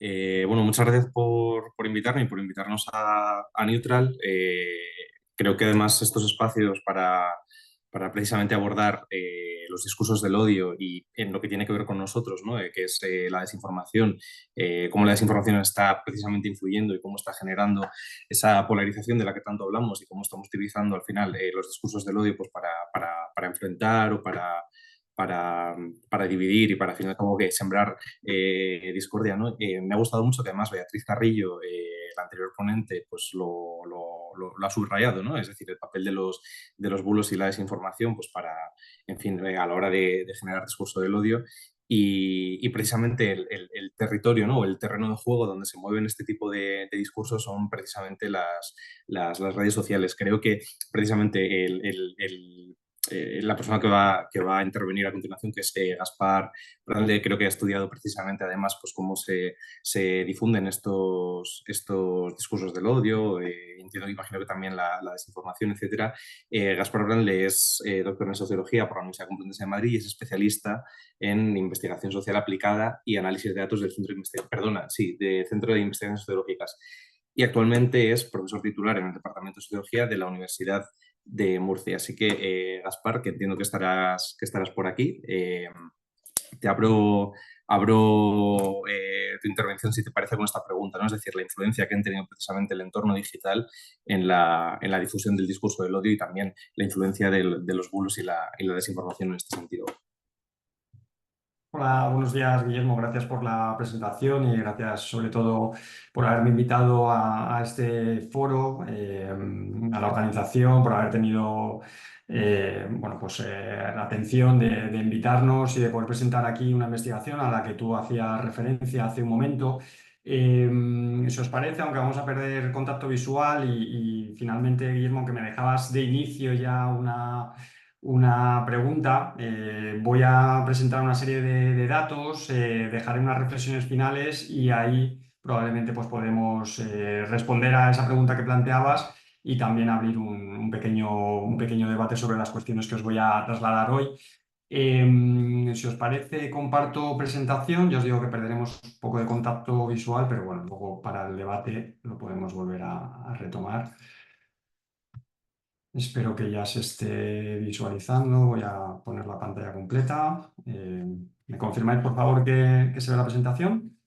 Bueno, muchas gracias por invitarme y por invitarnos a Neutral. Creo que además estos espacios para precisamente abordar los discursos del odio y en lo que tiene que ver con nosotros, ¿no? Que es la desinformación, cómo la desinformación está precisamente influyendo y cómo está generando esa polarización de la que tanto hablamos y cómo estamos utilizando al final los discursos del odio pues, para enfrentar o para dividir y para al final como que sembrar discordia, ¿no? Me ha gustado mucho que además Beatriz Carrillo, la anterior ponente, pues lo ha subrayado, ¿no? Es decir, el papel de los bulos y la desinformación, pues para, en fin, a la hora de generar discurso del odio. Y precisamente el territorio, ¿no? O el terreno de juego donde se mueven este tipo de discursos son precisamente las redes sociales. Creo que precisamente la persona que va a intervenir a continuación, que es Gaspar Grande, creo que ha estudiado precisamente además pues, cómo se difunden estos discursos del odio, entiendo, imagino que también la desinformación, etcétera. Gaspar Grande es doctor en Sociología por la Universidad Complutense de Madrid y es especialista en investigación social aplicada y análisis de datos del Centro de Investigaciones Sociológicas. Y actualmente es profesor titular en el Departamento de Sociología de la Universidad de Murcia. Así que, Gaspar, que entiendo que estarás por aquí, te abro tu intervención, si te parece, con esta pregunta, ¿no? Es decir, la influencia que han tenido precisamente el entorno digital en en la difusión del discurso del odio y también la influencia de los bulos y la desinformación en este sentido. Hola, buenos días, Guillermo. Gracias por la presentación y gracias sobre todo por haberme invitado a este foro, a la organización, por haber tenido la atención de invitarnos y de poder presentar aquí una investigación a la que tú hacías referencia hace un momento. Si os parece, aunque vamos a perder contacto visual y finalmente, Guillermo, aunque me dejabas de inicio ya una pregunta. Voy a presentar una serie de datos, dejaré unas reflexiones finales y ahí probablemente pues, podemos responder a esa pregunta que planteabas y también abrir un pequeño debate sobre las cuestiones que os voy a trasladar hoy. Si os parece, comparto presentación. Ya os digo que perderemos un poco de contacto visual, pero bueno, luego para el debate lo podemos volver a retomar. Espero que ya se esté visualizando. Voy a poner la pantalla completa. ¿Me confirmáis, por favor, que se ve la presentación?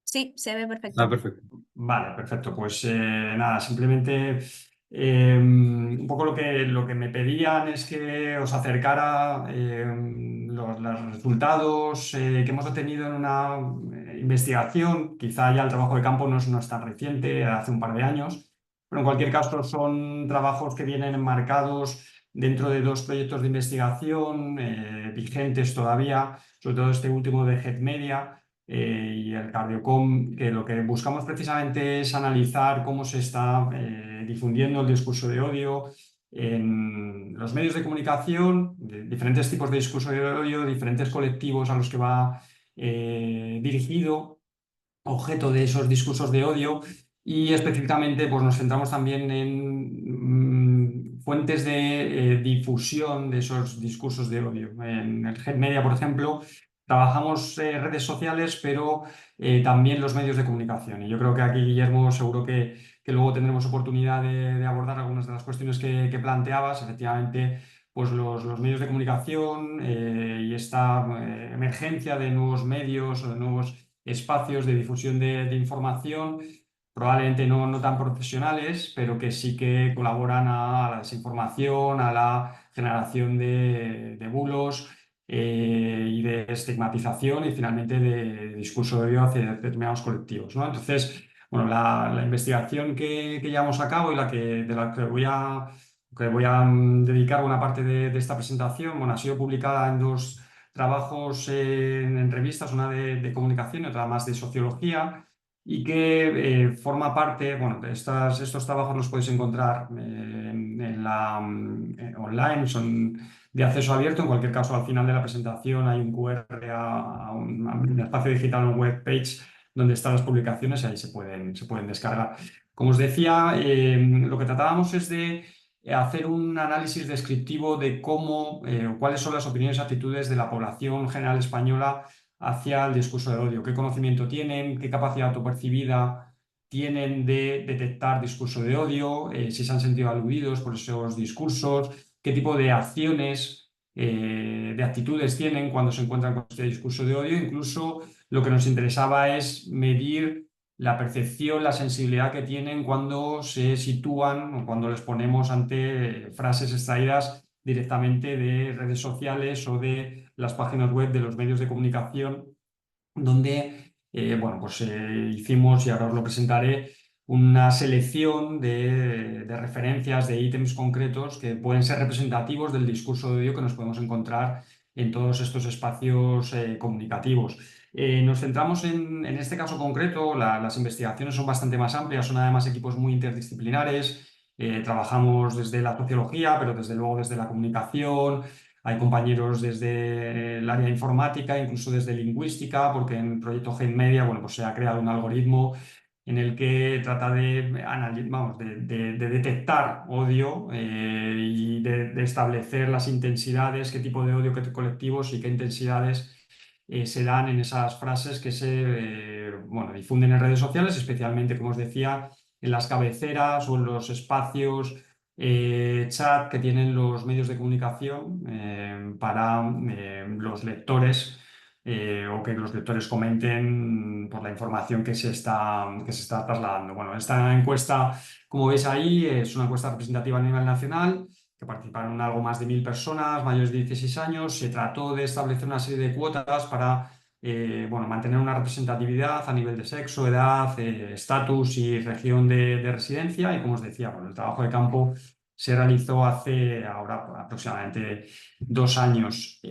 Sí, se ve Está perfecto. perfecto. Vale, perfecto. Pues nada, simplemente un poco lo que me pedían es que os acercara los resultados que hemos obtenido en una investigación. Quizá ya el trabajo de campo no es tan reciente, hace un par de años, pero en cualquier caso son trabajos que vienen enmarcados dentro de dos proyectos de investigación vigentes todavía, sobre todo este último de GEDmedia y el Cardiocom, que lo que buscamos precisamente es analizar cómo se está difundiendo el discurso de odio en los medios de comunicación, diferentes tipos de discurso de odio, diferentes colectivos a los que va dirigido, objeto de esos discursos de odio, y específicamente pues, nos centramos también en fuentes de difusión de esos discursos de odio. En el GEDmedia, por ejemplo, trabajamos redes sociales, pero también los medios de comunicación. Y yo creo que aquí, Guillermo, seguro que luego tendremos oportunidad de abordar algunas de las cuestiones que planteabas. Efectivamente, pues los medios de comunicación y esta emergencia de nuevos medios o de nuevos espacios de difusión de información, probablemente no tan profesionales, pero que sí que colaboran a la desinformación, a la generación de bulos y de estigmatización y finalmente de discurso de odio hacia determinados colectivos, ¿no? Entonces, bueno, la investigación que llevamos a cabo y de la que voy a dedicar una parte de esta presentación, bueno, ha sido publicada en dos trabajos en revistas, una de comunicación y otra más de sociología, y que forma parte, bueno, estos trabajos los podéis encontrar en online, son de acceso abierto. En cualquier caso, al final de la presentación hay un QR a un espacio digital, un web page donde están las publicaciones y ahí se pueden descargar. Como os decía, lo que tratábamos es de hacer un análisis descriptivo de cómo, cuáles son las opiniones y actitudes de la población general española hacia el discurso de odio. ¿Qué conocimiento tienen? ¿Qué capacidad autopercibida tienen de detectar discurso de odio? Si se han sentido aludidos por esos discursos, qué tipo de acciones, de actitudes tienen cuando se encuentran con este discurso de odio. Incluso lo que nos interesaba es medir la percepción, la sensibilidad que tienen cuando se sitúan o cuando les ponemos ante frases extraídas directamente de redes sociales o de las páginas web de los medios de comunicación, donde bueno, pues, hicimos, y ahora os lo presentaré, una selección de referencias, de ítems concretos que pueden ser representativos del discurso de odio que nos podemos encontrar en todos estos espacios comunicativos. Nos centramos en este caso concreto, las investigaciones son bastante más amplias, son además equipos muy interdisciplinares, trabajamos desde la sociología, pero desde luego desde la comunicación. Hay compañeros desde el área de informática, incluso desde lingüística, porque en el proyecto GenMedia, bueno, pues se ha creado un algoritmo en el que trata de detectar odio y de establecer las intensidades, qué tipo de odio, qué colectivos y qué intensidades se dan en esas frases que se bueno, difunden en redes sociales, especialmente, como os decía, en las cabeceras o en los espacios chat que tienen los medios de comunicación para los lectores o que los lectores comenten por la información que se está trasladando. Bueno, esta encuesta, como veis ahí, es una encuesta representativa a nivel nacional, que participaron algo más de 1000 personas mayores de 16 años. Se trató de establecer una serie de cuotas para bueno, mantener una representatividad a nivel de sexo, edad, estatus y región de residencia. Y como os decía, bueno, el trabajo de campo se realizó hace ahora aproximadamente 2 años.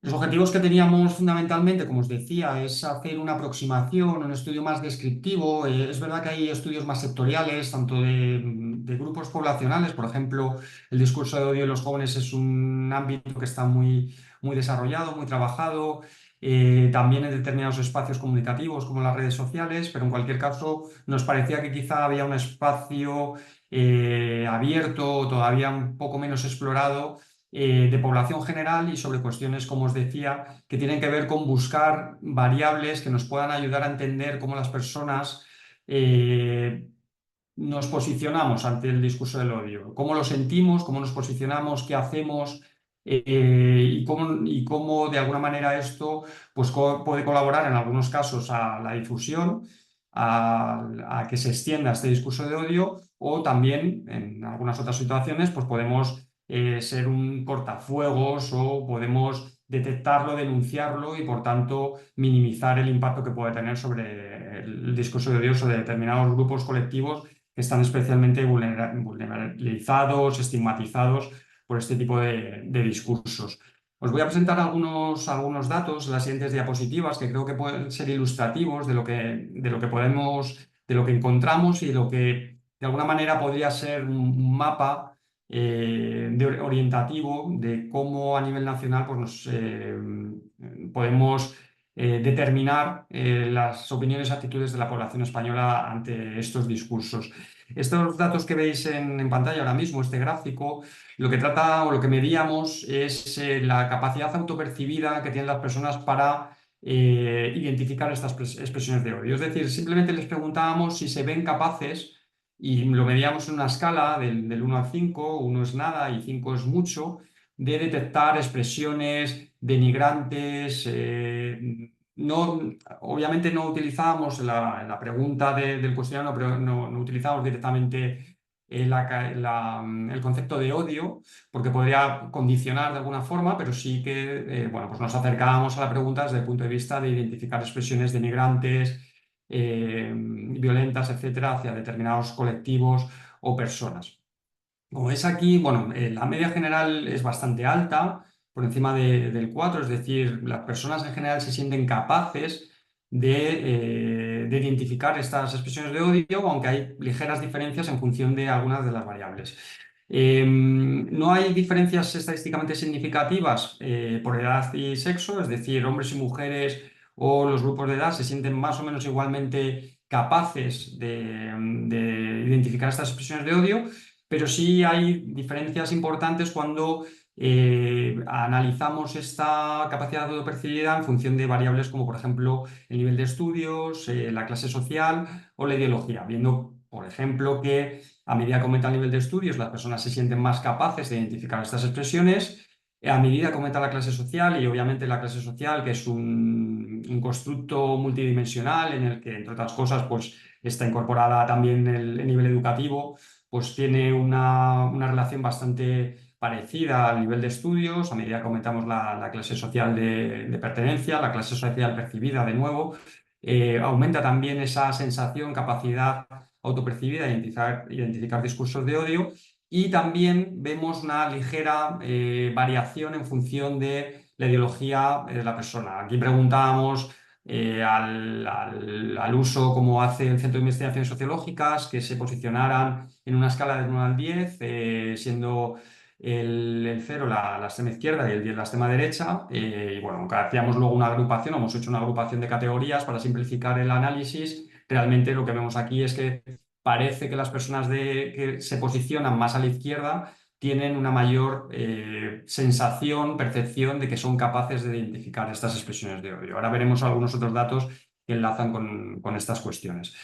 Los objetivos que teníamos fundamentalmente, como os decía, es hacer una aproximación, un estudio más descriptivo. Es verdad que hay estudios más sectoriales, tanto de grupos poblacionales. Por ejemplo, el discurso de odio en los jóvenes es un ámbito que está muy, muy desarrollado, muy trabajado, también en determinados espacios comunicativos como las redes sociales, pero en cualquier caso nos parecía que quizá había un espacio abierto, todavía un poco menos explorado, de población general y sobre cuestiones, como os decía, que tienen que ver con buscar variables que nos puedan ayudar a entender cómo las personas nos posicionamos ante el discurso del odio, cómo lo sentimos, cómo nos posicionamos, qué hacemos y cómo de alguna manera esto pues, puede colaborar en algunos casos a la difusión, a que se extienda este discurso de odio, o también en algunas otras situaciones pues podemos ser un cortafuegos o podemos detectarlo, denunciarlo y por tanto minimizar el impacto que puede tener sobre el discurso de odio sobre determinados grupos colectivos que están especialmente vulnerabilizados, estigmatizados por este tipo de discursos. Os voy a presentar algunos datos en las siguientes diapositivas que creo que pueden ser ilustrativos de lo que encontramos y de lo que de alguna manera podría ser un mapa orientativo de cómo a nivel nacional pues, podemos determinar las opiniones y actitudes de la población española ante estos discursos. Estos datos que veis en pantalla ahora mismo, este gráfico, lo que trata o lo que medíamos es la capacidad autopercibida que tienen las personas para identificar estas expresiones de odio. Es decir, simplemente les preguntábamos si se ven capaces, y lo medíamos en una escala del 1 al 5, 1 es nada y 5 es mucho, de detectar expresiones denigrantes. No, obviamente no utilizábamos la pregunta del cuestionario, pero no utilizábamos directamente el concepto de odio, porque podría condicionar de alguna forma, pero sí que bueno, pues nos acercábamos a la pregunta desde el punto de vista de identificar expresiones denigrantes, violentas, etcétera, hacia determinados colectivos o personas. Como veis aquí, bueno, la media general es bastante alta, por encima del 4, es decir, las personas en general se sienten capaces de identificar estas expresiones de odio, aunque hay ligeras diferencias en función de algunas de las variables. No hay diferencias estadísticamente significativas por edad y sexo, es decir, hombres y mujeres o los grupos de edad se sienten más o menos igualmente capaces de identificar estas expresiones de odio, pero sí hay diferencias importantes cuando analizamos esta capacidad autopercibida en función de variables como, por ejemplo, el nivel de estudios, la clase social o la ideología, viendo, por ejemplo, que a medida que aumenta el nivel de estudios, las personas se sienten más capaces de identificar estas expresiones. A medida que aumenta la clase social, y obviamente la clase social, que es un constructo multidimensional en el que, entre otras cosas, pues está incorporada también el nivel educativo, pues tiene una relación bastante parecida al nivel de estudios. A medida que aumentamos la clase social de pertenencia, la clase social percibida de nuevo, aumenta también esa sensación, capacidad autopercibida de identificar discursos de odio, y también vemos una ligera variación en función de la ideología de la persona. Aquí preguntábamos al uso, como hace el Centro de Investigaciones Sociológicas, que se posicionaran en una escala del 1 al 10, siendo el 0 la extrema izquierda y el 10 la extrema derecha. Y bueno, aunque hacíamos luego una agrupación, hemos hecho una agrupación de categorías para simplificar el análisis. Realmente lo que vemos aquí es que parece que las personas que se posicionan más a la izquierda tienen una mayor sensación, percepción de que son capaces de identificar estas expresiones de odio. Ahora veremos algunos otros datos que enlazan con estas cuestiones.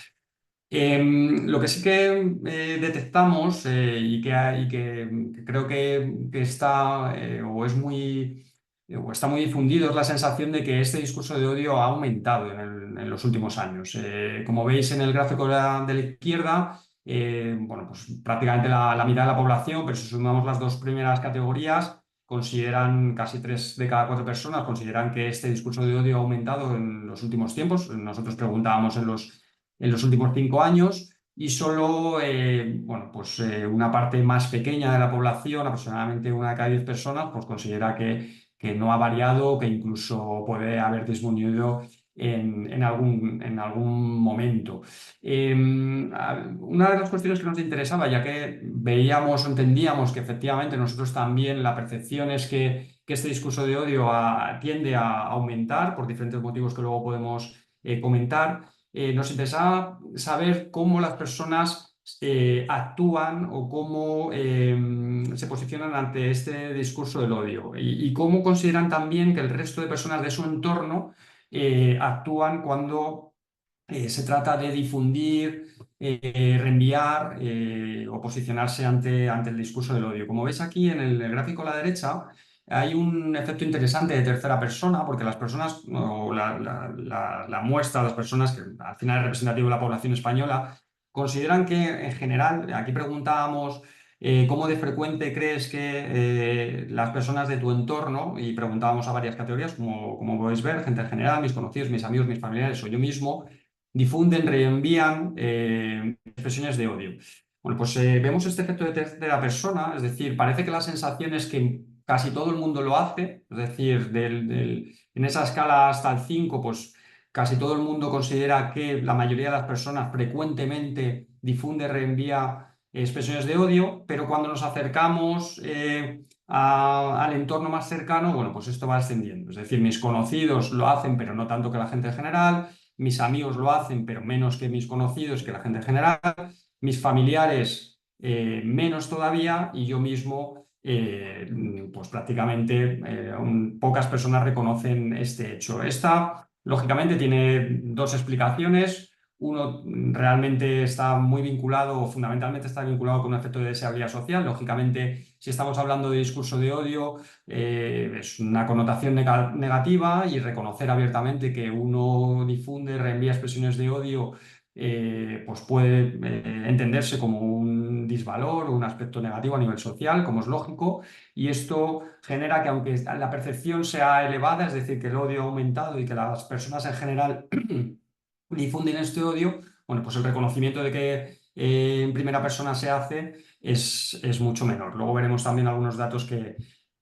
Lo que sí que detectamos y que creo que está o está muy difundido, es la sensación de que este discurso de odio ha aumentado en los últimos años. Como veis en el gráfico de la izquierda, bueno, pues prácticamente la mitad de la población, pero si sumamos las dos primeras categorías, consideran, casi 3 de cada 4 personas consideran que este discurso de odio ha aumentado en los últimos tiempos. Nosotros preguntábamos en los últimos 5 años, y solo bueno, pues, una parte más pequeña de la población, aproximadamente 1 de cada 10 personas, pues considera que no ha variado, que incluso puede haber disminuido en algún momento. Una de las cuestiones que nos interesaba, ya que veíamos o entendíamos que efectivamente nosotros también la percepción es que este discurso de odio tiende a aumentar por diferentes motivos que luego podemos comentar. Nos interesaba saber cómo las personas actúan o cómo se posicionan ante este discurso del odio, y cómo consideran también que el resto de personas de su entorno actúan cuando se trata de difundir, reenviar o posicionarse ante el discurso del odio. Como veis aquí en el gráfico a la derecha, hay un efecto interesante de tercera persona, porque las personas, o la muestra, las personas, que al final es representativo de la población española, consideran que en general, aquí preguntábamos cómo de frecuente crees que las personas de tu entorno, y preguntábamos a varias categorías, como podéis ver, gente en general, mis conocidos, mis amigos, mis familiares o yo mismo, difunden, reenvían expresiones de odio. Bueno, pues vemos este efecto de tercera persona, es decir, parece que la sensación es que casi todo el mundo lo hace, es decir, en esa escala hasta el 5, pues casi todo el mundo considera que la mayoría de las personas frecuentemente difunde, reenvía expresiones de odio, pero cuando nos acercamos al entorno más cercano, bueno, pues esto va ascendiendo. Es decir, mis conocidos lo hacen, pero no tanto que la gente en general. Mis amigos lo hacen, pero menos que mis conocidos, que la gente en general. Mis familiares, menos todavía. Y yo mismo, pues prácticamente pocas personas reconocen este hecho. Esta, lógicamente, tiene dos explicaciones. Uno realmente está muy vinculado, o fundamentalmente está vinculado con un efecto de deseabilidad social. Lógicamente, si estamos hablando de discurso de odio, es una connotación negativa, y reconocer abiertamente que uno difunde, reenvía expresiones de odio, pues puede entenderse como un disvalor o un aspecto negativo a nivel social, como es lógico, y esto genera que, aunque la percepción sea elevada, es decir, que el odio ha aumentado y que las personas en general difunden este odio, bueno, pues el reconocimiento de que en primera persona se hace es mucho menor. Luego veremos también algunos datos que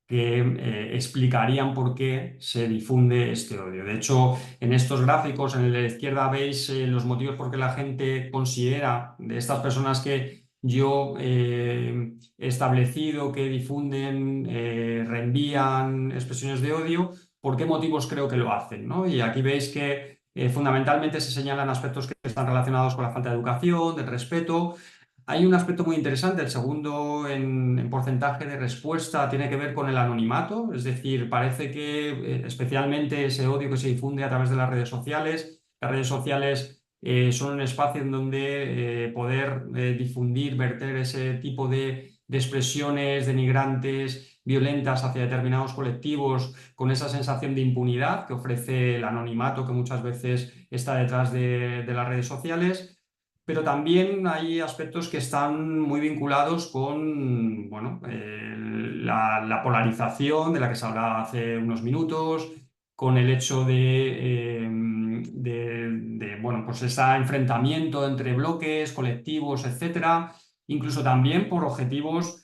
explicarían por qué se difunde este odio. De hecho, en estos gráficos, en el de la izquierda, veis los motivos por qué la gente considera, de estas personas que yo he establecido que difunden, reenvían expresiones de odio, por qué motivos creo que lo hacen, ¿no? Y aquí veis que fundamentalmente se señalan aspectos que están relacionados con la falta de educación, del respeto, Hay un aspecto muy interesante, el segundo en porcentaje de respuesta tiene que ver con el anonimato, es decir, parece que especialmente ese odio que se difunde a través de las redes sociales son un espacio en donde poder difundir, verter ese tipo de expresiones denigrantes, violentas hacia determinados colectivos, con esa sensación de impunidad que ofrece el anonimato que muchas veces está detrás de las redes sociales. Pero también hay aspectos que están muy vinculados con, bueno, la polarización de la que se hablaba hace unos minutos, con el hecho bueno, pues ese enfrentamiento entre bloques, colectivos, etcétera, incluso también por objetivos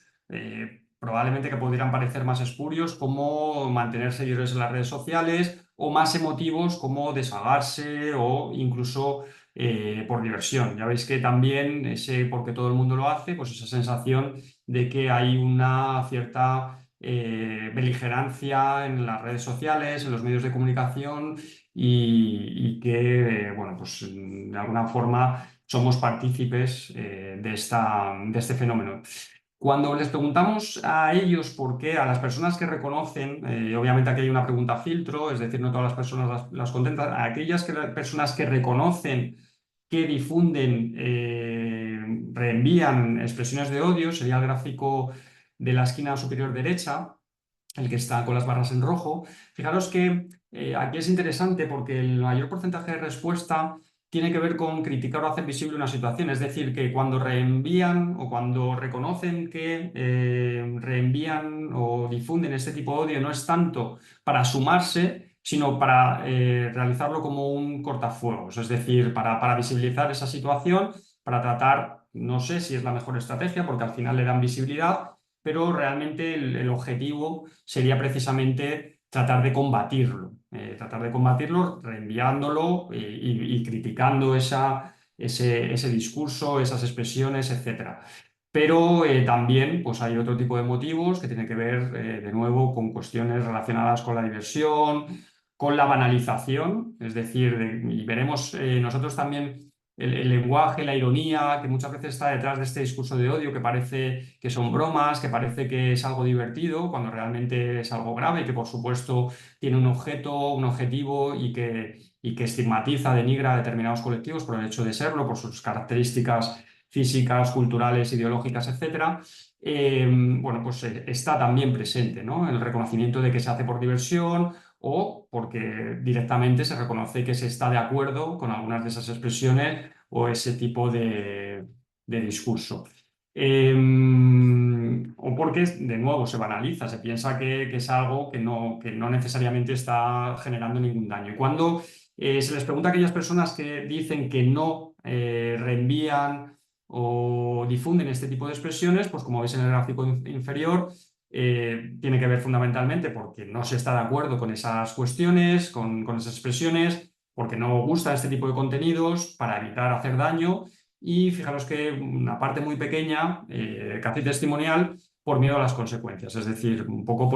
probablemente que pudieran parecer más espurios, como mantener seguidores en las redes sociales, o más emotivos, como deshagarse o incluso por diversión. Ya veis que también, porque todo el mundo lo hace, pues esa sensación de que hay una cierta beligerancia en las redes sociales, en los medios de comunicación y que, bueno, pues de alguna forma somos partícipes de este fenómeno. Cuando les preguntamos a ellos por qué, a las personas que reconocen, obviamente aquí hay una pregunta filtro, es decir, no todas las personas las contestan, a aquellas personas que reconocen que difunden, reenvían expresiones de odio, sería el gráfico de la esquina superior derecha, el que está con las barras en rojo. Fijaros que aquí es interesante porque el mayor porcentaje de respuesta tiene que ver con criticar o hacer visible una situación. Es decir, que cuando reenvían o cuando reconocen que reenvían o difunden este tipo de odio, no es tanto para sumarse, sino para realizarlo como un cortafuegos. Es decir, para visibilizar esa situación, para tratar, no sé si es la mejor estrategia, porque al final le dan visibilidad, pero realmente el objetivo sería precisamente tratar de combatirlo reenviándolo y criticando ese discurso, esas expresiones, etcétera. Pero también pues hay otro tipo de motivos que tienen que ver de nuevo con cuestiones relacionadas con la diversión, con la banalización, es decir, y veremos nosotros también el lenguaje, la ironía, que muchas veces está detrás de este discurso de odio, que parece que son bromas, que parece que es algo divertido, cuando realmente es algo grave y que por supuesto tiene un objeto, un objetivo y que estigmatiza, denigra a determinados colectivos por el hecho de serlo, por sus características físicas, culturales, ideológicas, etcétera. Bueno, pues está también presente, ¿no? El reconocimiento de que se hace por diversión o porque directamente se reconoce que se está de acuerdo con algunas de esas expresiones o ese tipo de discurso. O porque, de nuevo, se banaliza, se piensa que es algo que no necesariamente está generando ningún daño. Y cuando se les pregunta a aquellas personas que dicen que no reenvían o difunden este tipo de expresiones, pues como veis en el gráfico inferior, tiene que ver fundamentalmente porque no se está de acuerdo con esas cuestiones, con esas expresiones, porque no gusta este tipo de contenidos, para evitar hacer daño. Y fijaros que una parte muy pequeña, casi testimonial, por miedo a las consecuencias, es decir, un poco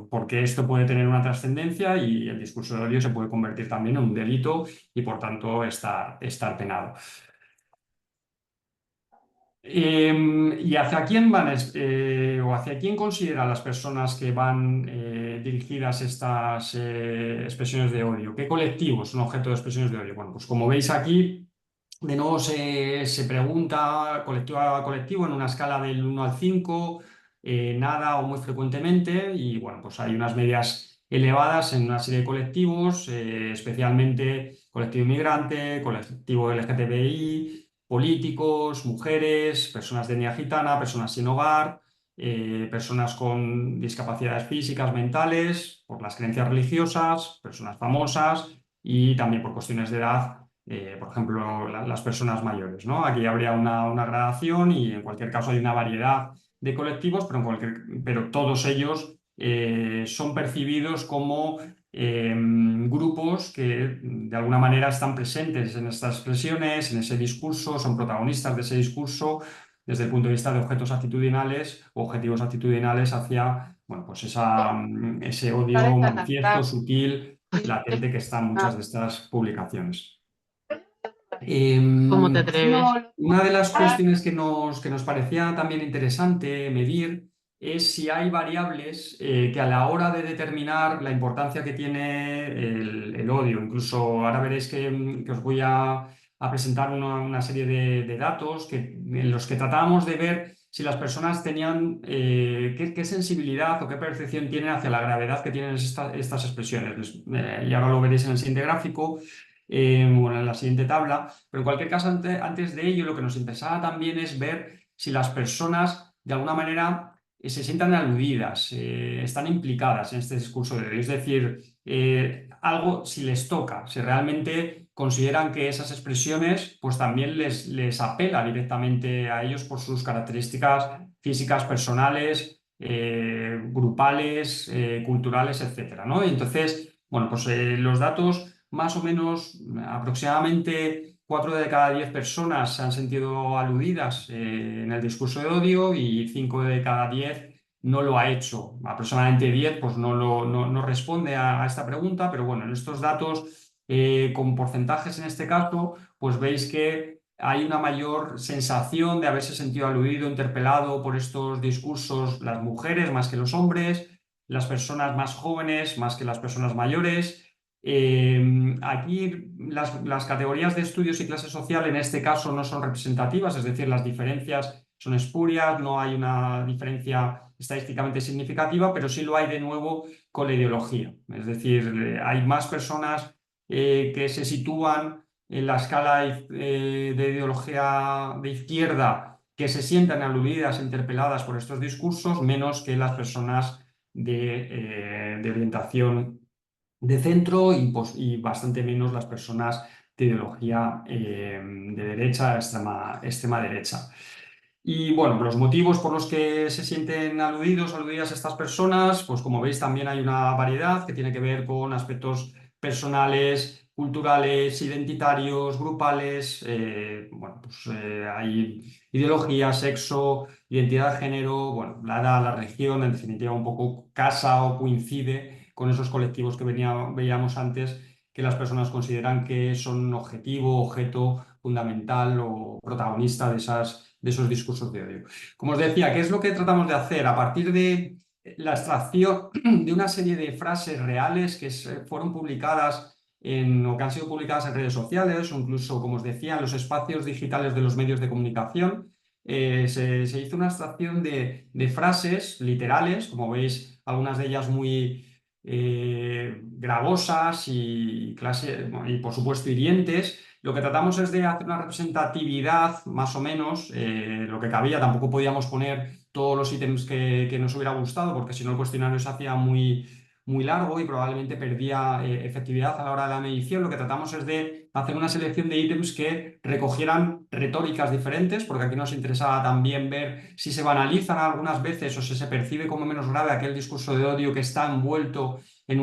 porque esto puede tener una trascendencia y el discurso de odio se puede convertir también en un delito y por tanto estar penado. ¿Y hacia quién van, o hacia quién consideran las personas que van dirigidas estas expresiones de odio? ¿Qué colectivos son objeto de expresiones de odio? Bueno, pues como veis aquí, de nuevo se pregunta colectivo a colectivo en una escala del 1 al 5, nada o muy frecuentemente, y bueno, pues hay unas medias elevadas en una serie de colectivos, especialmente colectivo inmigrante, colectivo LGTBI, políticos, mujeres, personas de etnia gitana, personas sin hogar, personas con discapacidades físicas, mentales, por las creencias religiosas, personas famosas y también por cuestiones de edad, por ejemplo, las personas mayores, ¿no? Aquí habría una gradación y en cualquier caso hay una variedad de colectivos, pero todos ellos son percibidos como grupos que de alguna manera están presentes en estas expresiones, en ese discurso, son protagonistas de ese discurso desde el punto de vista de objetos actitudinales o objetivos actitudinales hacia, bueno, pues ese odio manifiesto, sutil, latente que está en muchas de estas publicaciones. ¿Cómo te atreves? Una de las cuestiones que nos parecía también interesante medir es si hay variables que a la hora de determinar la importancia que tiene el odio. Incluso ahora veréis que os voy a presentar una serie de datos en los que tratábamos de ver si las personas tenían qué sensibilidad o qué percepción tienen hacia la gravedad que tienen estas expresiones. Y ahora lo veréis en el siguiente gráfico, bueno, en la siguiente tabla. Pero en cualquier caso, antes de ello, lo que nos interesaba también es ver si las personas, de alguna manera, se sientan aludidas, están implicadas en este discurso de odio. Es decir, algo si les toca, si realmente consideran que esas expresiones pues también les apela directamente a ellos por sus características físicas, personales, grupales, culturales, etcétera, ¿no? Y entonces, bueno, pues los datos más o menos aproximadamente 4 de cada 10 personas se han sentido aludidas en el discurso de odio y 5 de cada 10 no lo ha hecho. Aproximadamente 10 pues no responde a esta pregunta, pero bueno, en estos datos con porcentajes en este caso, pues veis que hay una mayor sensación de haberse sentido aludido, interpelado por estos discursos las mujeres más que los hombres, las personas más jóvenes más que las personas mayores. Aquí las categorías de estudios y clase social en este caso no son representativas, es decir, las diferencias son espurias, no hay una diferencia estadísticamente significativa, pero sí lo hay de nuevo con la ideología. Es decir, hay más personas que se sitúan en la escala de ideología de izquierda que se sientan aludidas e interpeladas por estos discursos, menos que las personas de orientación de centro y bastante menos las personas de ideología de derecha, extrema derecha. Y bueno, los motivos por los que se sienten aludidas estas personas, pues como veis también hay una variedad que tiene que ver con aspectos personales, culturales, identitarios, grupales. Bueno, pues hay ideología, sexo, identidad de género, bueno, la edad, la región, en definitiva un poco casa o coincide con esos colectivos que veíamos antes que las personas consideran que son objetivo, objeto fundamental o protagonista de esos discursos de odio. Como os decía, ¿qué es lo que tratamos de hacer? A partir de la extracción de una serie de frases reales que fueron publicadas o que han sido publicadas en redes sociales o incluso, como os decía, en los espacios digitales de los medios de comunicación, se hizo una extracción de frases literales, como veis, algunas de ellas muy gravosas y por supuesto hirientes. Lo que tratamos es de hacer una representatividad más o menos, lo que cabía. Tampoco podíamos poner todos los ítems que nos hubiera gustado porque si no el cuestionario se hacía muy largo y probablemente perdía efectividad a la hora de la medición. Lo que tratamos es de hacer una selección de ítems que recogieran retóricas diferentes, porque aquí nos interesaba también ver si se banalizan algunas veces o si se percibe como menos grave aquel discurso de odio que está envuelto en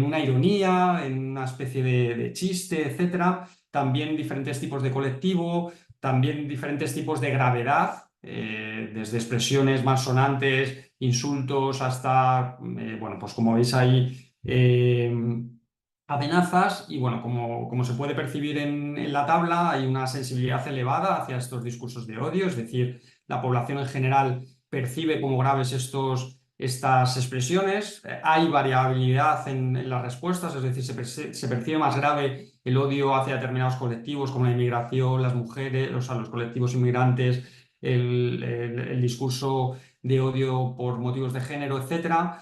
una ironía, en una especie de chiste, etc. También diferentes tipos de colectivo, también diferentes tipos de gravedad, desde expresiones malsonantes, insultos, hasta, bueno, pues como veis ahí, amenazas. Y bueno, como se puede percibir en la tabla, hay una sensibilidad elevada hacia estos discursos de odio, es decir, la población en general percibe como graves estas expresiones. Hay variabilidad en las respuestas, es decir, se percibe más grave el odio hacia determinados colectivos como la inmigración, las mujeres, o sea, los colectivos inmigrantes, el discurso de odio por motivos de género, etc.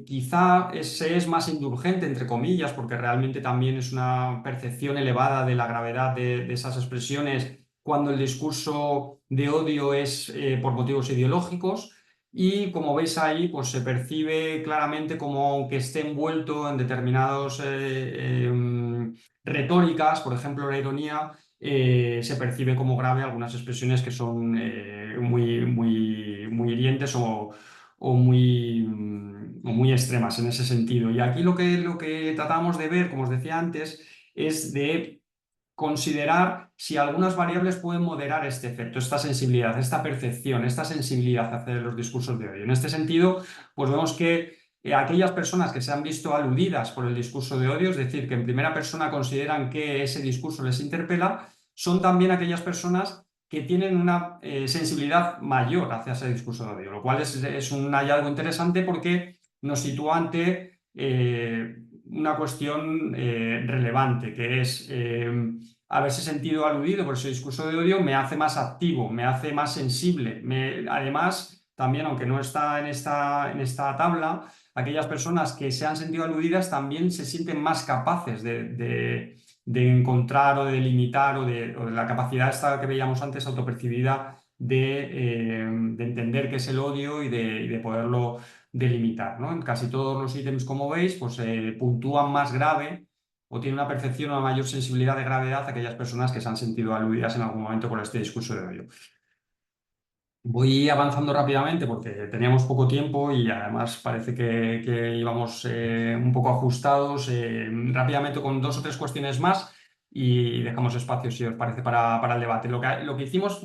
Quizá se es más indulgente, entre comillas, porque realmente también es una percepción elevada de la gravedad de esas expresiones cuando el discurso de odio es por motivos ideológicos. Y como veis ahí, pues se percibe claramente como que esté envuelto en determinados retóricas, por ejemplo la ironía, se percibe como grave algunas expresiones que son muy hirientes o muy extremas en ese sentido. Y aquí lo que tratamos de ver, como os decía antes, es de considerar si algunas variables pueden moderar este efecto, esta sensibilidad, esta percepción, esta sensibilidad hacia los discursos de odio. En este sentido, pues vemos que aquellas personas que se han visto aludidas por el discurso de odio, es decir, que en primera persona consideran que ese discurso les interpela, son también aquellas personas que tienen una sensibilidad mayor hacia ese discurso de odio, lo cual es un hallazgo interesante porque nos sitúa ante una cuestión relevante, que es haberse sentido aludido por ese discurso de odio me hace más activo, me hace más sensible. Además, también, aunque no está en esta tabla, aquellas personas que se han sentido aludidas también se sienten más capaces de encontrar o de delimitar o de la capacidad esta que veíamos antes, autopercibida, de entender qué es el odio y de poderlo delimitar, ¿no? En casi todos los ítems, como veis, pues puntúan más grave o tienen una percepción o una mayor sensibilidad de gravedad aquellas personas que se han sentido aludidas en algún momento por este discurso de odio. Voy avanzando rápidamente porque teníamos poco tiempo y además parece que íbamos un poco ajustados. Rápidamente con 2 o 3 cuestiones más y dejamos espacio, si os parece, para el debate. Lo que hicimos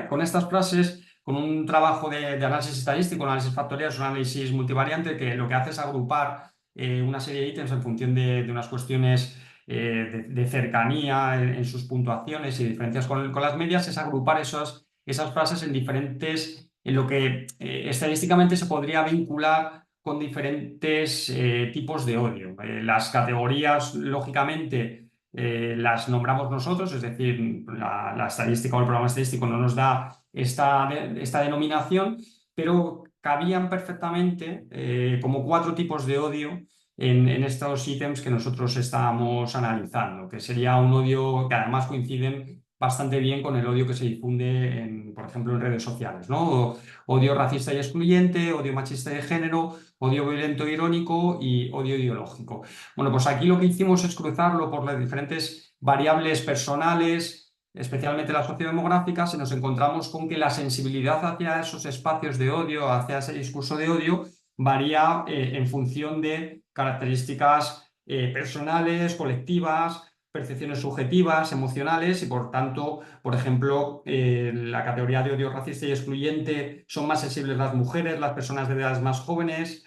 con estas frases, con un trabajo de análisis estadístico, un análisis factorial, es un análisis multivariante que lo que hace es agrupar una serie de ítems en función de unas cuestiones de cercanía en sus puntuaciones y diferencias con las medias, es agrupar esas frases en diferentes, en lo que estadísticamente se podría vincular con diferentes tipos de odio. Las categorías, lógicamente, las nombramos nosotros, es decir, la estadística o el programa estadístico no nos da esta denominación, pero cabían perfectamente como 4 tipos de odio en estos ítems que nosotros estábamos analizando, que sería un odio que además coinciden bastante bien con el odio que se difunde, por ejemplo, en redes sociales, ¿no? Odio racista y excluyente, odio machista y de género, odio violento e irónico y odio ideológico. Bueno, pues aquí lo que hicimos es cruzarlo por las diferentes variables personales, especialmente las sociodemográficas, y nos encontramos con que la sensibilidad hacia esos espacios de odio, hacia ese discurso de odio, varía en función de características personales, colectivas, percepciones subjetivas, emocionales y, por tanto, por ejemplo, la categoría de odio racista y excluyente son más sensibles las mujeres, las personas de edades más jóvenes.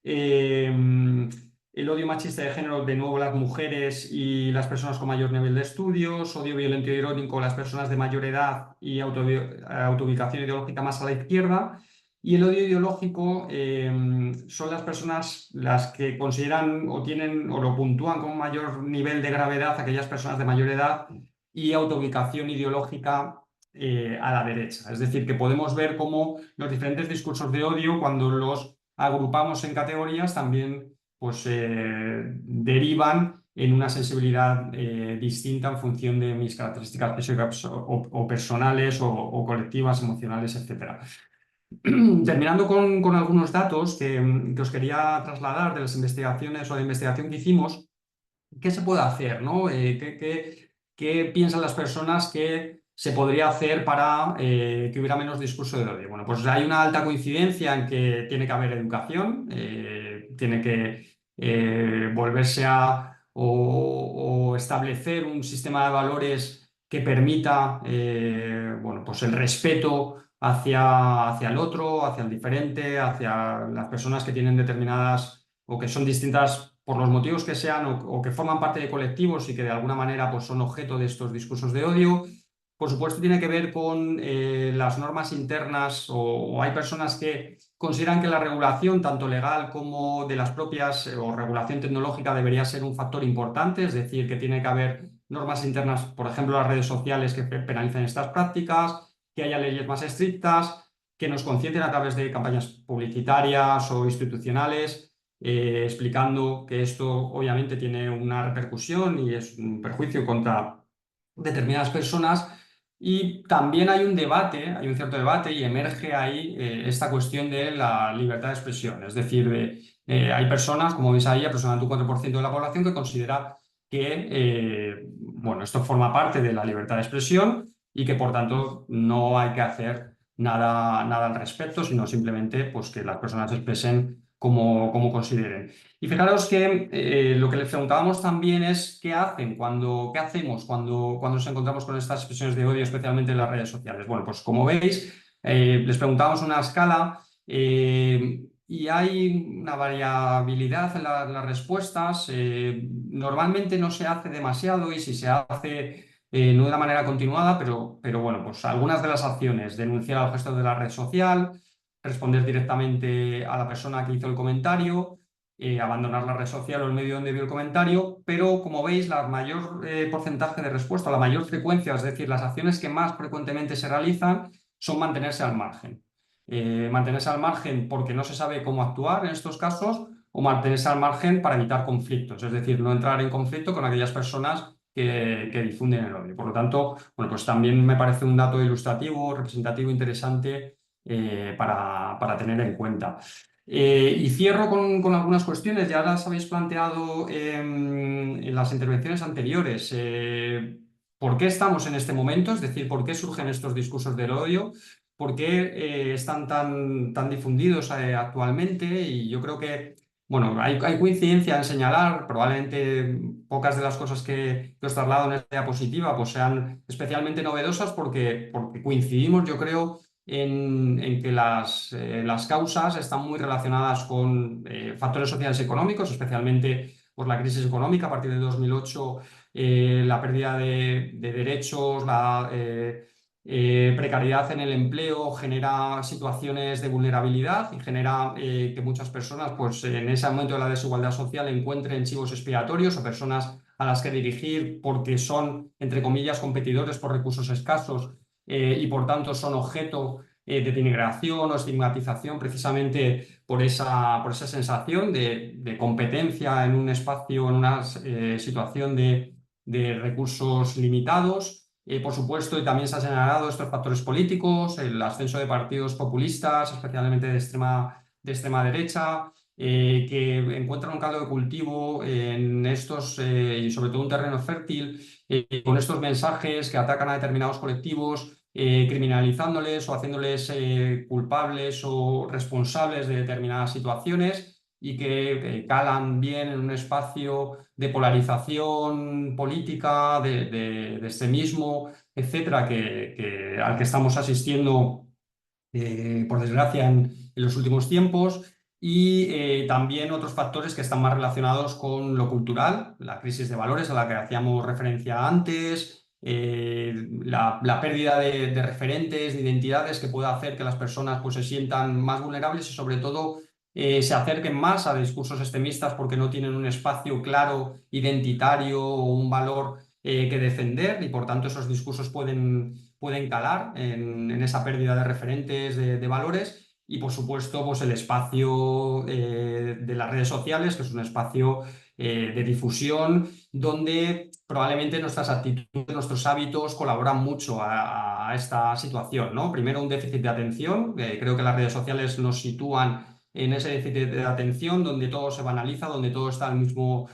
El odio machista de género, de nuevo, las mujeres y las personas con mayor nivel de estudios. Odio violento e irónico, las personas de mayor edad y autoubicación ideológica más a la izquierda. Y el odio ideológico son las personas las que consideran o tienen o lo puntúan con mayor nivel de gravedad aquellas personas de mayor edad y autoubicación ideológica a la derecha. Es decir, que podemos ver cómo los diferentes discursos de odio, cuando los agrupamos en categorías, también pues, derivan en una sensibilidad distinta en función de mis características físicas o personales o colectivas, emocionales, etc. Terminando con algunos datos que os quería trasladar de las investigaciones o de investigación que hicimos, ¿qué se puede hacer, ¿no? ¿Qué piensan las personas que se podría hacer para que hubiera menos discurso de odio? Bueno, pues hay una alta coincidencia en que tiene que haber educación, tiene que volverse o establecer un sistema de valores que permita bueno, pues el respeto hacia el otro, hacia el diferente, hacia las personas que tienen determinadas o que son distintas por los motivos que sean o que forman parte de colectivos y que de alguna manera pues, son objeto de estos discursos de odio. Por supuesto, tiene que ver con las normas internas o hay personas que consideran que la regulación, tanto legal como de las propias o regulación tecnológica, debería ser un factor importante, es decir, que tiene que haber normas internas, por ejemplo, las redes sociales que penalicen estas prácticas, que haya leyes más estrictas, que nos conciencien a través de campañas publicitarias o institucionales, explicando que esto obviamente tiene una repercusión y es un perjuicio contra determinadas personas. Y también hay un debate, hay un cierto debate y emerge ahí esta cuestión de la libertad de expresión. Es decir, hay personas, como veis ahí, aproximadamente un 4% de la población que considera que bueno, esto forma parte de la libertad de expresión y que por tanto no hay que hacer nada al respecto, sino simplemente pues, que las personas expresen como consideren. Y fijaros que lo que les preguntábamos también es qué hacemos cuando nos encontramos con estas expresiones de odio, especialmente en las redes sociales. Bueno, pues como veis, les preguntábamos una escala y hay una variabilidad en las respuestas. Normalmente no se hace demasiado y si se hace no de una manera continuada, pero bueno, pues algunas de las acciones, denunciar al gestor de la red social, responder directamente a la persona que hizo el comentario, abandonar la red social o el medio donde vio el comentario, pero como veis, la mayor porcentaje de respuesta, la mayor frecuencia, es decir, las acciones que más frecuentemente se realizan son mantenerse al margen. Mantenerse al margen porque no se sabe cómo actuar en estos casos o mantenerse al margen para evitar conflictos, es decir, no entrar en conflicto con aquellas personas que difunden el odio. Por lo tanto, bueno, pues también me parece un dato ilustrativo, representativo, interesante para tener en cuenta. Y cierro con algunas cuestiones, ya las habéis planteado en las intervenciones anteriores. ¿Por qué estamos en este momento? Es decir, ¿por qué surgen estos discursos del odio? ¿Por qué están tan difundidos actualmente? Y yo creo que, bueno, hay coincidencia en señalar, probablemente pocas de las cosas que os traslado en esta diapositiva pues sean especialmente novedosas porque coincidimos, yo creo, en que las causas están muy relacionadas con factores sociales y económicos, especialmente por la crisis económica a partir de 2008, la pérdida de derechos, la precariedad en el empleo genera situaciones de vulnerabilidad y genera que muchas personas, pues en ese momento de la desigualdad social, encuentren chivos expiatorios o personas a las que dirigir porque son, entre comillas, competidores por recursos escasos y por tanto son objeto de denigración o estigmatización precisamente por esa sensación de competencia en un espacio, en una situación de recursos limitados. Por supuesto, y también se han señalado estos factores políticos, el ascenso de partidos populistas, especialmente de extrema derecha, que encuentran un caldo de cultivo en estos, y sobre todo un terreno fértil, con estos mensajes que atacan a determinados colectivos, criminalizándoles o haciéndoles culpables o responsables de determinadas situaciones y que calan bien en un espacio de polarización política, de extremismo, etcétera, al que estamos asistiendo, por desgracia, en los últimos tiempos. Y también otros factores que están más relacionados con lo cultural, la crisis de valores a la que hacíamos referencia antes, la pérdida de referentes, de identidades que puede hacer que las personas pues, se sientan más vulnerables y sobre todo se acerquen más a discursos extremistas porque no tienen un espacio claro, identitario o un valor que defender y por tanto esos discursos pueden calar en esa pérdida de referentes, de valores. Y por supuesto, pues el espacio de las redes sociales, que es un espacio de difusión donde probablemente nuestras actitudes, nuestros hábitos colaboran mucho a esta situación, ¿no? Primero, un déficit de atención. Creo que las redes sociales nos sitúan en ese déficit de atención donde todo se banaliza, donde todo está al mismo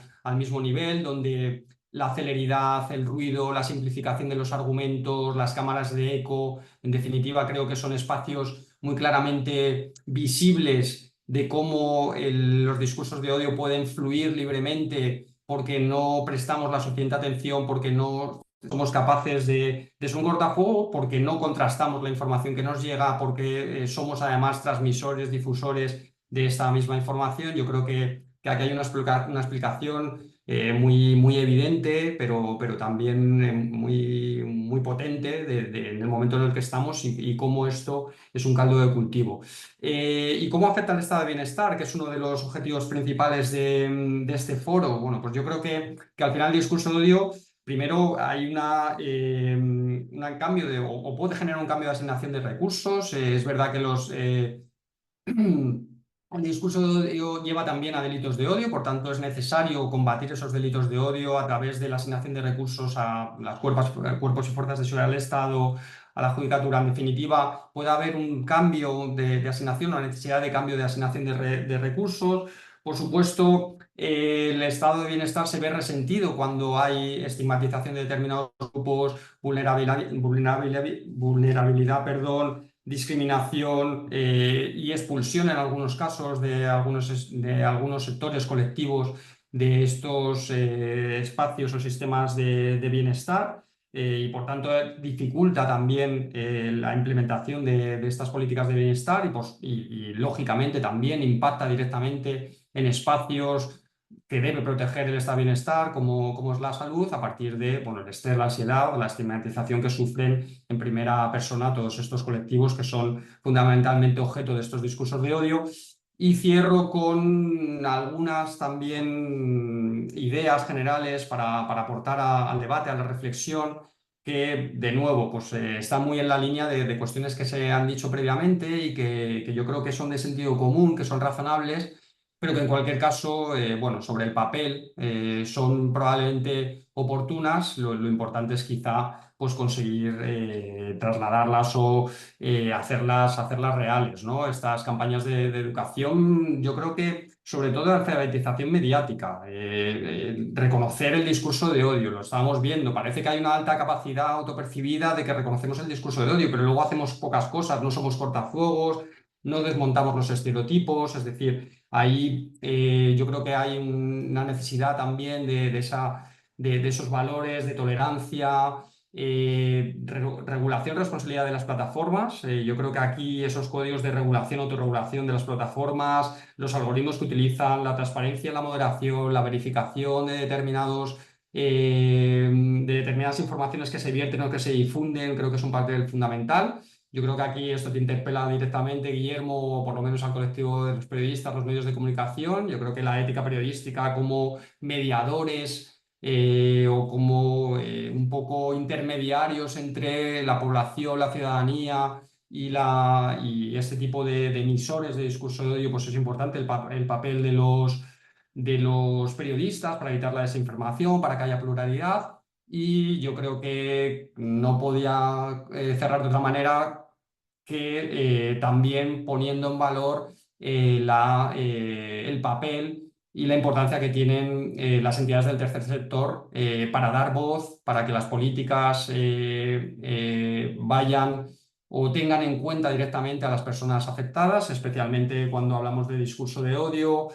nivel, donde la celeridad, el ruido, la simplificación de los argumentos, las cámaras de eco, en definitiva, creo que son espacios muy claramente visibles de cómo los discursos de odio pueden fluir libremente porque no prestamos la suficiente atención, porque no somos capaces de ser un cortafuego, porque no contrastamos la información que nos llega, porque somos además transmisores, difusores de esta misma información. Yo creo que aquí hay una explicación muy evidente, pero también muy potente en el momento en el que estamos y cómo esto es un caldo de cultivo. ¿Y cómo afecta al estado de bienestar, que es uno de los objetivos principales de este foro? Bueno, pues yo creo que al final el discurso de odio, primero hay un cambio o puede generar un cambio de asignación de recursos. Es verdad que el discurso de odio lleva también a delitos de odio, por tanto es necesario combatir esos delitos de odio a través de la asignación de recursos a los cuerpos y fuerzas de seguridad del Estado, a la judicatura. En definitiva, puede haber un cambio de asignación, una necesidad de cambio de asignación de recursos. Por supuesto, el estado de bienestar se ve resentido cuando hay estigmatización de determinados grupos, vulnerabilidad, perdón, discriminación y expulsión en algunos casos de algunos sectores colectivos de estos espacios o sistemas de bienestar. y por tanto dificulta también la implementación de estas políticas de bienestar y, lógicamente también impacta directamente en espacios que debe proteger el estado de bienestar, como es la salud, a partir de bueno, el estrés, la ansiedad o la estigmatización que sufren en primera persona todos estos colectivos que son fundamentalmente objeto de estos discursos de odio. Y cierro con algunas también ideas generales para aportar al debate, a la reflexión, que de nuevo pues, están muy en la línea de cuestiones que se han dicho previamente y que yo creo que son de sentido común, que son razonables, pero que en cualquier caso, bueno, sobre el papel son probablemente oportunas. Lo importante es quizá pues, conseguir trasladarlas o hacerlas reales, ¿no? Estas campañas de educación, yo creo que sobre todo de alfabetización mediática, reconocer el discurso de odio, lo estábamos viendo, parece que hay una alta capacidad autopercibida de que reconocemos el discurso de odio, pero luego hacemos pocas cosas, no somos cortafuegos, no desmontamos los estereotipos, es decir, ahí yo creo que hay una necesidad también de esos valores de tolerancia, regulación, responsabilidad de las plataformas. Yo creo que aquí esos códigos de regulación, autorregulación de las plataformas, los algoritmos que utilizan, la transparencia, la moderación, la verificación de determinadas informaciones que se vierten o que se difunden, creo que es un papel fundamental. Yo creo que aquí esto te interpela directamente, Guillermo, o por lo menos al colectivo de los periodistas, los medios de comunicación. Yo creo que la ética periodística como mediadores o como un poco intermediarios entre la población, la ciudadanía y este tipo de emisores de discurso de odio, pues es importante el papel de los periodistas para evitar la desinformación, para que haya pluralidad. Y yo creo que no podía cerrar de otra manera que también poniendo en valor el papel y la importancia que tienen las entidades del tercer sector para dar voz, para que las políticas vayan o tengan en cuenta directamente a las personas afectadas, especialmente cuando hablamos de discurso de odio,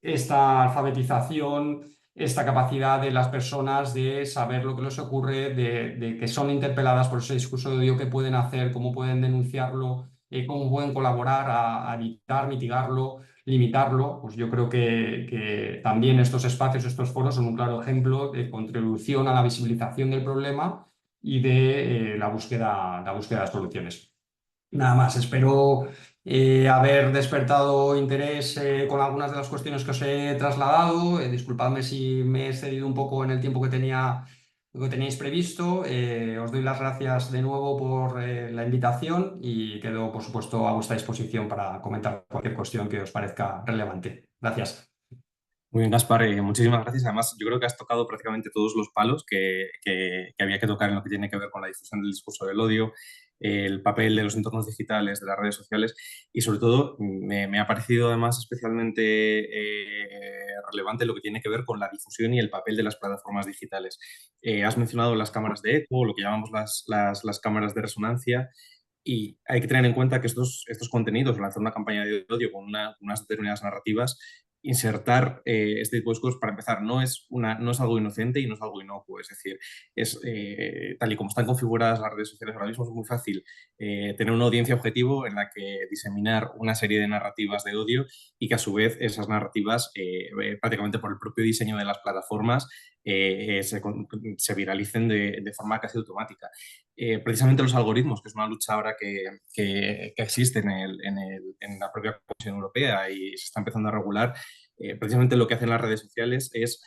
esta alfabetización, esta capacidad de las personas de saber lo que les ocurre, de que son interpeladas por ese discurso de odio, qué pueden hacer, cómo pueden denunciarlo, cómo pueden colaborar a evitar, mitigarlo, limitarlo. Pues yo creo que también estos espacios, estos foros son un claro ejemplo de contribución a la visibilización del problema y de la búsqueda de soluciones. Nada más, espero haber despertado interés con algunas de las cuestiones que os he trasladado. Disculpadme si me he excedido un poco en el tiempo que teníais previsto. Os doy las gracias de nuevo por la invitación y quedo, por supuesto, a vuestra disposición para comentar cualquier cuestión que os parezca relevante. Gracias. Muy bien, Gaspar, muchísimas gracias. Además, yo creo que has tocado prácticamente todos los palos que había que tocar en lo que tiene que ver con la difusión del discurso del odio, el papel de los entornos digitales, de las redes sociales y sobre todo me ha parecido además especialmente relevante lo que tiene que ver con la difusión y el papel de las plataformas digitales. Has mencionado las cámaras de eco, lo que llamamos las cámaras de resonancia. Y hay que tener en cuenta que estos contenidos, lanzar una campaña de odio con unas determinadas narrativas, insertar este tipo de discursos, para empezar, no es algo inocente y no es algo inocuo. Es decir, tal y como están configuradas las redes sociales ahora mismo, es muy fácil tener una audiencia objetivo en la que diseminar una serie de narrativas de odio y que a su vez esas narrativas, prácticamente por el propio diseño de las plataformas, se viralicen de forma casi automática. Precisamente los algoritmos, que es una lucha ahora que existe en la propia Comisión Europea y se está empezando a regular, precisamente lo que hacen las redes sociales es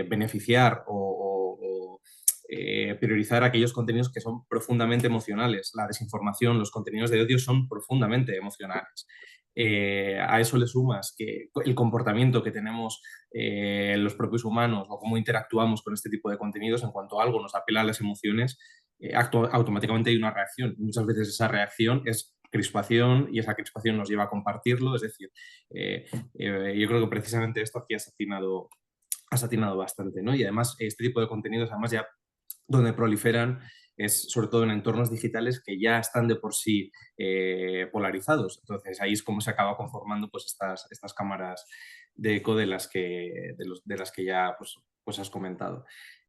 beneficiar o priorizar aquellos contenidos que son profundamente emocionales. La desinformación, los contenidos de odio son profundamente emocionales. A eso le sumas que el comportamiento que tenemos los propios humanos o cómo interactuamos con este tipo de contenidos, en cuanto algo nos apela a las emociones, automáticamente hay una reacción. Muchas veces esa reacción es crispación y esa crispación nos lleva a compartirlo. Es decir, yo creo que precisamente esto aquí has atinado bastante, ¿no? Y además este tipo de contenidos, además ya donde proliferan es sobre todo en entornos digitales que ya están de por sí polarizados. Entonces ahí es como se acaba conformando pues estas cámaras de eco de las que ya pues has comentado.